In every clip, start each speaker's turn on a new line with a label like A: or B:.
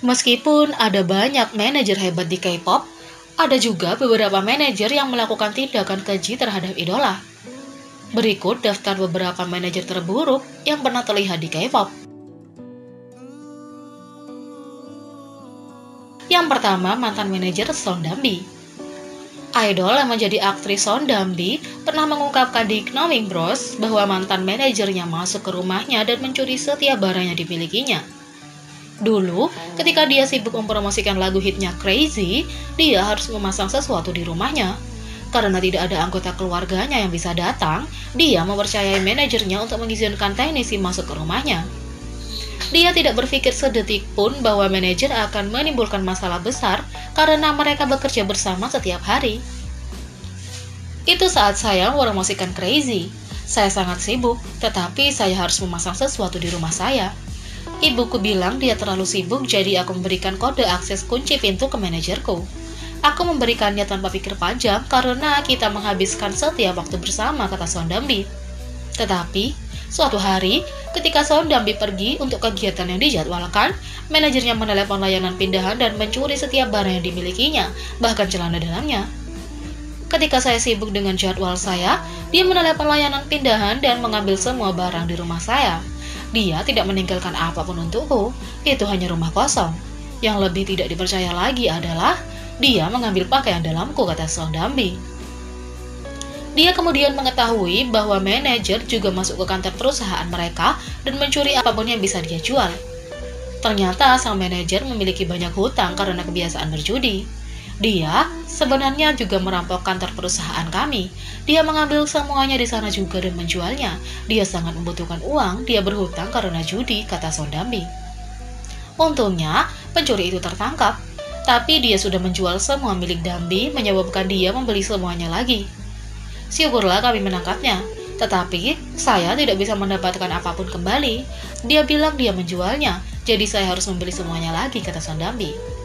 A: Meskipun ada banyak manajer hebat di K-pop, ada juga beberapa manajer yang melakukan tindakan keji terhadap idola. Berikut daftar beberapa manajer terburuk yang pernah terlihat di K-pop. Yang pertama, mantan manajer Son Dambi. Idol yang menjadi aktris Son Dambi pernah mengungkapkan di Knowing Bros bahwa mantan manajernya masuk ke rumahnya dan mencuri setiap barang yang dimilikinya. Dulu, ketika dia sibuk mempromosikan lagu hitnya Crazy, dia harus memasang sesuatu di rumahnya. Karena tidak ada anggota keluarganya yang bisa datang, dia mempercayai manajernya untuk mengizinkan teknisi masuk ke rumahnya. Dia tidak berpikir sedetik pun bahwa manajer akan menimbulkan masalah besar karena mereka bekerja bersama setiap hari. Itu saat saya mempromosikan Crazy. Saya sangat sibuk, tetapi saya harus memasang sesuatu di rumah saya. Ibuku bilang dia terlalu sibuk, jadi aku memberikan kode akses kunci pintu ke manajerku. Aku memberikannya tanpa pikir panjang karena kita menghabiskan setiap waktu bersama, kata Son Dambi. Tetapi, suatu hari, ketika Son Dambi pergi untuk kegiatan yang dijadwalkan, manajernya menelepon layanan pindahan dan mencuri setiap barang yang dimilikinya, bahkan celana dalamnya. Ketika saya sibuk dengan jadwal saya, dia menelepon layanan pindahan dan mengambil semua barang di rumah saya. Dia tidak meninggalkan apapun untukku, itu hanya rumah kosong. Yang lebih tidak dipercaya lagi adalah dia mengambil pakaian dalamku, kata Son Dambi. Dia kemudian mengetahui bahwa manajer juga masuk ke kantor perusahaan mereka dan mencuri apapun yang bisa dia jual. Ternyata sang manajer memiliki banyak hutang karena kebiasaan berjudi. Dia sebenarnya juga merampok kantor perusahaan kami. Dia mengambil semuanya di sana juga dan menjualnya. Dia sangat membutuhkan uang, dia berhutang karena judi, kata Son Dambi. Untungnya, pencuri itu tertangkap. Tapi dia sudah menjual semua milik Dambi, menyebabkan dia membeli semuanya lagi. Syukurlah kami menangkapnya. Tetapi, saya tidak bisa mendapatkan apapun kembali. Dia bilang dia menjualnya, jadi saya harus membeli semuanya lagi, kata Son Dambi.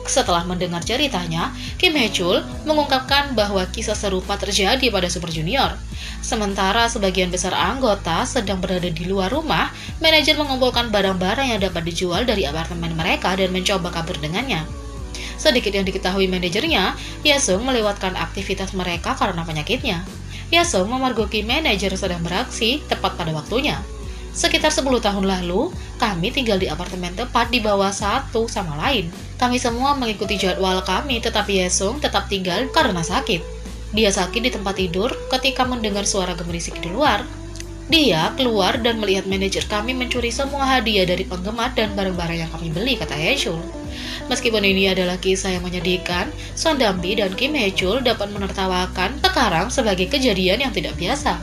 A: Setelah mendengar ceritanya, Kim Hae-chul mengungkapkan bahwa kisah serupa terjadi pada Super Junior. Sementara sebagian besar anggota sedang berada di luar rumah, manajer mengumpulkan barang-barang yang dapat dijual dari apartemen mereka dan mencoba kabur dengannya. Sedikit yang diketahui manajernya, Yesung melewatkan aktivitas mereka karena penyakitnya. Yesung memergoki manajer sedang beraksi tepat pada waktunya. Sekitar 10 tahun lalu, kami tinggal di apartemen tepat di bawah satu sama lain. Kami semua mengikuti jadwal kami, tetapi Yesung tetap tinggal karena sakit. Dia sakit di tempat tidur ketika mendengar suara gemerisik di luar. Dia keluar dan melihat manajer kami mencuri semua hadiah dari penggemar dan barang-barang yang kami beli, kata Hae-chul. Meskipun ini adalah kisah yang menyedihkan, Son Dambi dan Kim Hae-chul dapat menertawakan sekarang sebagai kejadian yang tidak biasa.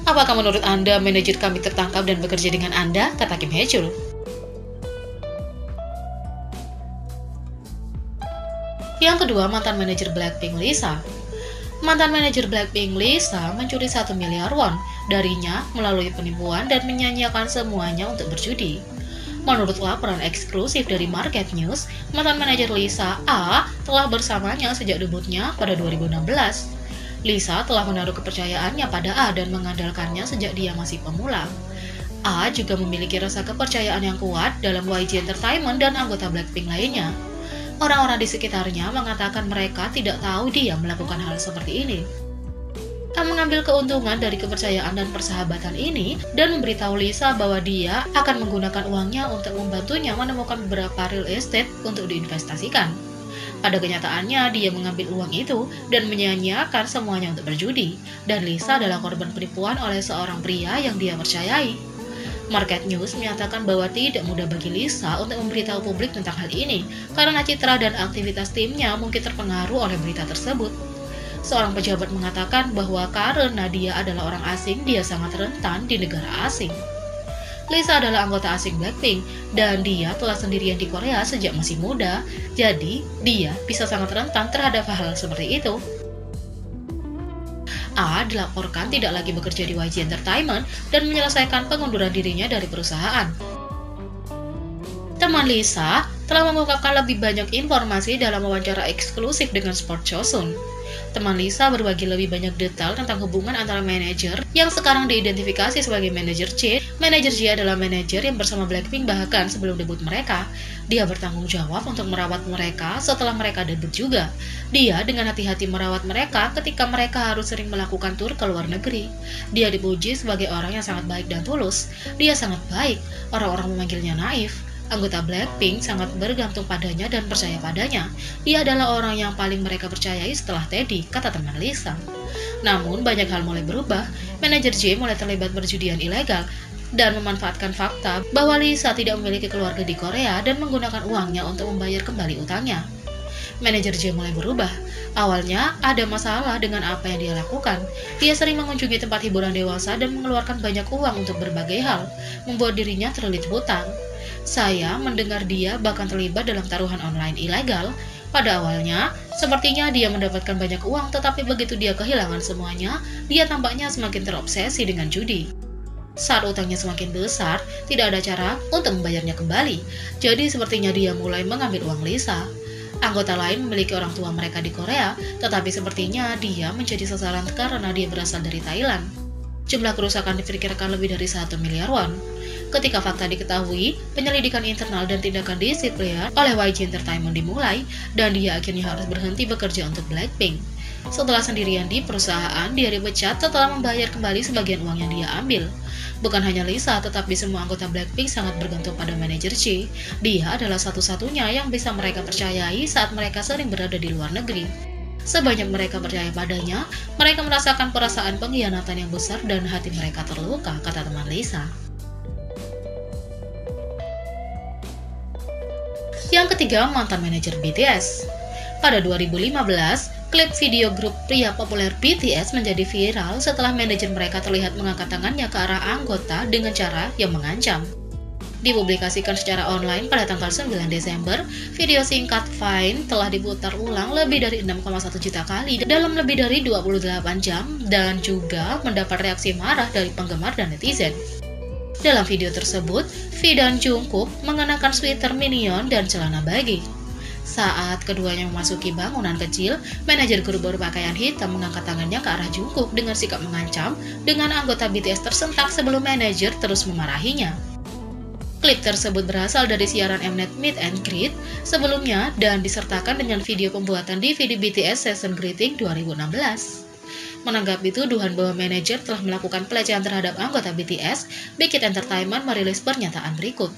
A: Apakah menurut Anda manajer kami tertangkap dan bekerja dengan Anda? Kata Kim Hae-chul. Yang kedua, mantan manajer Blackpink Lisa. Mantan manajer Blackpink Lisa mencuri 1 miliar won darinya melalui penipuan dan menyanyiakan semuanya untuk berjudi. Menurut laporan eksklusif dari Market News, mantan manajer Lisa A telah bersamanya sejak debutnya pada 2016. Lisa telah menaruh kepercayaannya pada A dan mengandalkannya sejak dia masih pemula. A juga memiliki rasa kepercayaan yang kuat dalam YG Entertainment dan anggota Blackpink lainnya. Orang-orang di sekitarnya mengatakan mereka tidak tahu dia melakukan hal seperti ini. A mengambil keuntungan dari kepercayaan dan persahabatan ini dan memberitahu Lisa bahwa dia akan menggunakan uangnya untuk membantunya menemukan beberapa real estate untuk diinvestasikan. Pada kenyataannya, dia mengambil uang itu dan menyanyiakan semuanya untuk berjudi, dan Lisa adalah korban penipuan oleh seorang pria yang dia percayai. Market News menyatakan bahwa tidak mudah bagi Lisa untuk memberitahu publik tentang hal ini, karena citra dan aktivitas timnya mungkin terpengaruh oleh berita tersebut. Seorang pejabat mengatakan bahwa karena dia adalah orang asing, dia sangat rentan di negara asing. Lisa adalah anggota asing Blackpink, dan dia telah sendirian di Korea sejak masih muda, jadi dia bisa sangat rentan terhadap hal seperti itu. A dilaporkan tidak lagi bekerja di YG Entertainment dan menyelesaikan pengunduran dirinya dari perusahaan. Teman Lisa telah mengungkapkan lebih banyak informasi dalam wawancara eksklusif dengan Sport Chosun. Teman Lisa berbagi lebih banyak detail tentang hubungan antara manajer yang sekarang diidentifikasi sebagai manajer J. Manajer J adalah manajer yang bersama Blackpink bahkan sebelum debut mereka. Dia bertanggung jawab untuk merawat mereka setelah mereka debut juga. Dia dengan hati-hati merawat mereka ketika mereka harus sering melakukan tur ke luar negeri. Dia dipuji sebagai orang yang sangat baik dan tulus. Dia sangat baik, orang-orang memanggilnya naif. Anggota Blackpink sangat bergantung padanya dan percaya padanya. Dia adalah orang yang paling mereka percayai setelah Teddy, kata teman Lisa. Namun, banyak hal mulai berubah. Manajer J mulai terlibat perjudian ilegal dan memanfaatkan fakta bahwa Lisa tidak memiliki keluarga di Korea dan menggunakan uangnya untuk membayar kembali utangnya. Manajer J mulai berubah. Awalnya, ada masalah dengan apa yang dia lakukan. Dia sering mengunjungi tempat hiburan dewasa dan mengeluarkan banyak uang untuk berbagai hal, membuat dirinya terlilit hutang. Saya mendengar dia bahkan terlibat dalam taruhan online ilegal. Pada awalnya, sepertinya dia mendapatkan banyak uang, tetapi begitu dia kehilangan semuanya, dia tampaknya semakin terobsesi dengan judi. Saat utangnya semakin besar, tidak ada cara untuk membayarnya kembali. Jadi sepertinya dia mulai mengambil uang Lisa. Anggota lain memiliki orang tua mereka di Korea, tetapi sepertinya dia menjadi sasaran karena dia berasal dari Thailand. Jumlah kerusakan diperkirakan lebih dari 1 miliar won. Ketika fakta diketahui, penyelidikan internal dan tindakan disipliner oleh YG Entertainment dimulai, dan dia akhirnya harus berhenti bekerja untuk Blackpink. Setelah sendirian di perusahaan, dia dipecat setelah membayar kembali sebagian uang yang dia ambil. Bukan hanya Lisa, tetapi semua anggota Blackpink sangat bergantung pada manajer J. Dia adalah satu-satunya yang bisa mereka percayai saat mereka sering berada di luar negeri. Sebanyak mereka percaya padanya, mereka merasakan perasaan pengkhianatan yang besar dan hati mereka terluka, kata teman Lisa. Yang ketiga, mantan manajer BTS. Pada 2015, klip video grup pria populer BTS menjadi viral setelah manajer mereka terlihat mengangkat tangannya ke arah anggota dengan cara yang mengancam. Dipublikasikan secara online pada tanggal 9 Desember, video singkat Vine telah diputar ulang lebih dari 6,1 juta kali dalam lebih dari 28 jam dan juga mendapat reaksi marah dari penggemar dan netizen. Dalam video tersebut, V dan Jungkook mengenakan sweater Minion dan celana baggy. Saat keduanya memasuki bangunan kecil, manajer grup berpakaian hitam mengangkat tangannya ke arah Jungkook dengan sikap mengancam, dengan anggota BTS tersentak sebelum manajer terus memarahinya. Klip tersebut berasal dari siaran Mnet Meet and Greet sebelumnya dan disertakan dengan video pembuatan DVD BTS Season Greeting 2016. Menanggapi tuduhan bahwa manajer telah melakukan pelecehan terhadap anggota BTS, Big Hit Entertainment merilis pernyataan berikut.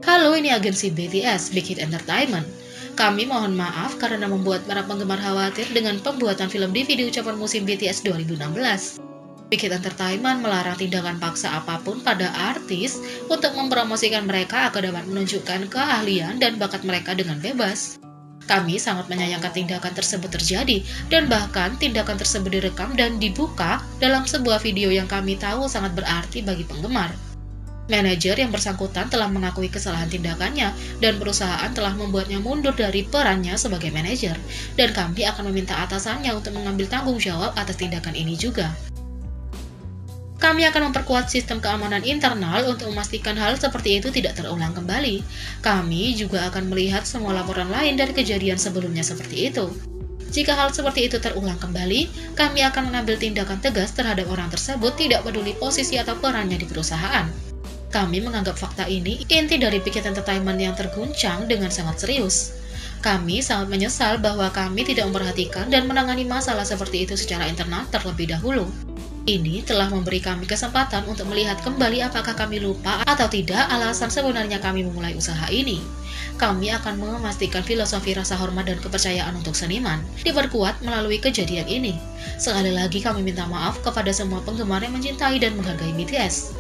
A: Halo, ini agensi BTS, Big Hit Entertainment. Kami mohon maaf karena membuat para penggemar khawatir dengan pembuatan film DVD ucapan musim BTS 2016. Big Hit Entertainment melarang tindakan paksa apapun pada artis untuk mempromosikan mereka agar dapat menunjukkan keahlian dan bakat mereka dengan bebas. Kami sangat menyayangkan tindakan tersebut terjadi, dan bahkan tindakan tersebut direkam dan dibuka dalam sebuah video yang kami tahu sangat berarti bagi penggemar. Manajer yang bersangkutan telah mengakui kesalahan tindakannya, dan perusahaan telah membuatnya mundur dari perannya sebagai manajer, dan kami akan meminta atasannya untuk mengambil tanggung jawab atas tindakan ini juga. Kami akan memperkuat sistem keamanan internal untuk memastikan hal seperti itu tidak terulang kembali. Kami juga akan melihat semua laporan lain dari kejadian sebelumnya seperti itu. Jika hal seperti itu terulang kembali, kami akan mengambil tindakan tegas terhadap orang tersebut, tidak peduli posisi atau perannya di perusahaan. Kami menganggap fakta ini inti dari Big Hit Entertainment yang terguncang dengan sangat serius. Kami sangat menyesal bahwa kami tidak memperhatikan dan menangani masalah seperti itu secara internal terlebih dahulu. Ini telah memberi kami kesempatan untuk melihat kembali apakah kami lupa atau tidak alasan sebenarnya kami memulai usaha ini. Kami akan memastikan filosofi rasa hormat dan kepercayaan untuk seniman diperkuat melalui kejadian ini. Sekali lagi kami minta maaf kepada semua penggemar yang mencintai dan menghargai BTS.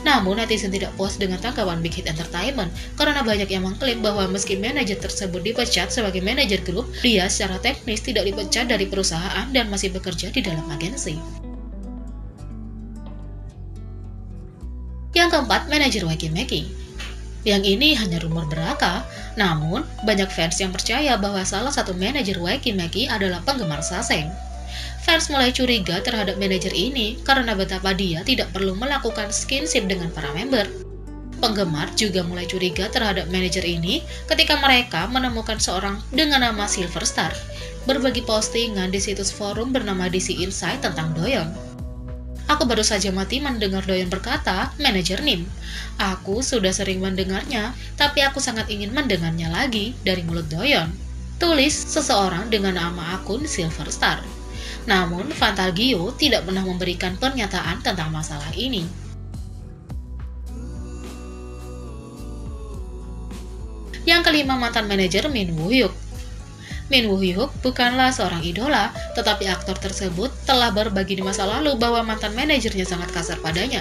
A: Namun netizen tidak puas dengan tanggapan Big Hit Entertainment karena banyak yang mengklaim bahwa meski manajer tersebut dipecat sebagai manajer grup, dia secara teknis tidak dipecat dari perusahaan dan masih bekerja di dalam agensi. Yang keempat, manajer YG Meki. Yang ini hanya rumor belaka, namun banyak fans yang percaya bahwa salah satu manajer YG Meki adalah penggemar Saseng. Fans mulai curiga terhadap manajer ini karena betapa dia tidak perlu melakukan skinship dengan para member. Penggemar juga mulai curiga terhadap manajer ini ketika mereka menemukan seorang dengan nama Silver Star berbagi postingan di situs forum bernama DC Insight tentang Doyeon. Aku baru saja mati mendengar Doyeon berkata, manajer Nim. Aku sudah sering mendengarnya, tapi aku sangat ingin mendengarnya lagi dari mulut Doyeon. Tulis seseorang dengan nama akun Silver Star. Namun, Fantagio tidak pernah memberikan pernyataan tentang masalah ini. Yang kelima, mantan manajer Min Woo-hyuk. Min Woo-hyuk bukanlah seorang idola, tetapi aktor tersebut telah berbagi di masa lalu bahwa mantan manajernya sangat kasar padanya.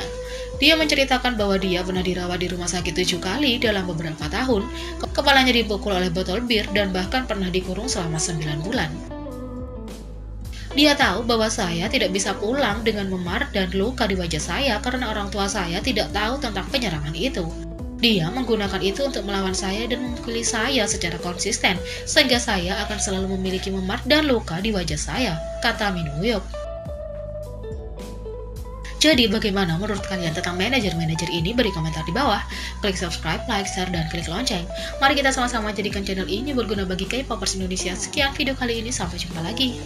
A: Dia menceritakan bahwa dia pernah dirawat di rumah sakit 7 kali dalam beberapa tahun, kepalanya dipukul oleh botol bir, dan bahkan pernah dikurung selama 9 bulan. Dia tahu bahwa saya tidak bisa pulang dengan memar dan luka di wajah saya karena orang tua saya tidak tahu tentang penyerangan itu. Dia menggunakan itu untuk melawan saya dan memukuli saya secara konsisten, sehingga saya akan selalu memiliki memar dan luka di wajah saya, kata Min Woo-hyuk. Jadi bagaimana menurut kalian tentang manajer-manajer ini? Beri komentar di bawah. Klik subscribe, like, share, dan klik lonceng. Mari kita sama-sama jadikan channel ini berguna bagi K-popers Indonesia. Sekian video kali ini, sampai jumpa lagi.